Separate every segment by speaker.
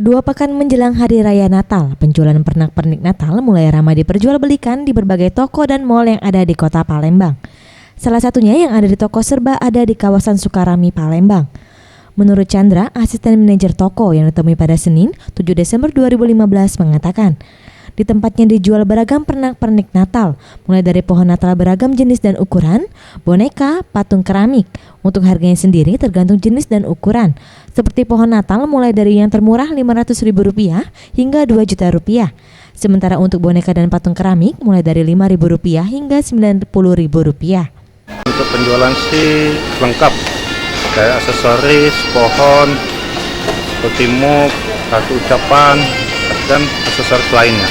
Speaker 1: 2 pekan menjelang Hari Raya Natal, penjualan pernak-pernik Natal mulai ramai diperjualbelikan di berbagai toko dan mal yang ada di kota Palembang. Salah satunya yang ada di toko serba ada di kawasan Sukarami, Palembang. Menurut Chandra, asisten manajer toko yang ditemui pada Senin, 7 Desember 2015 mengatakan, di tempatnya dijual beragam pernak-pernik Natal, mulai dari pohon Natal beragam jenis dan ukuran, boneka, patung keramik. Untuk harganya sendiri tergantung jenis dan ukuran. Seperti pohon Natal mulai dari yang termurah Rp500.000 hingga Rp2 juta. Sementara untuk boneka dan patung keramik mulai dari Rp5.000 hingga Rp90.000.
Speaker 2: Untuk penjualan sih lengkap, kayak aksesoris, pohon, seperti mug, kartu ucapan, dan aksesoris lainnya.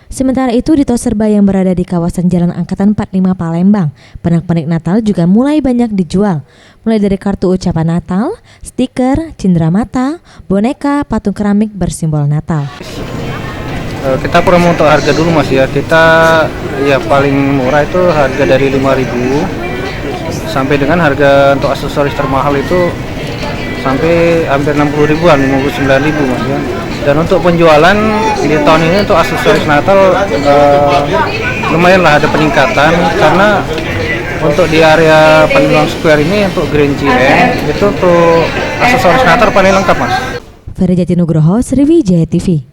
Speaker 1: Sementara itu di toko serba yang berada di kawasan Jalan Angkatan 45 Palembang, pernak-pernik Natal juga mulai banyak dijual. Mulai dari kartu ucapan Natal, stiker, cindera mata, boneka, patung keramik bersimbol Natal.
Speaker 2: Kita promo untuk harga dulu Mas ya. Kita paling murah itu harga dari 5.000 sampai dengan harga untuk aksesoris termahal itu sampai hampir 60 ribuan, 59.000 Mas ya. Dan untuk penjualan di tahun ini untuk aksesoris Natal lumayan lah ada peningkatan, karena untuk di area Palembang Square ini untuk Grand Cireng itu untuk aksesoris Natal paling lengkap Mas.
Speaker 1: Ferry Jatinugroho, Sriwijaya TV.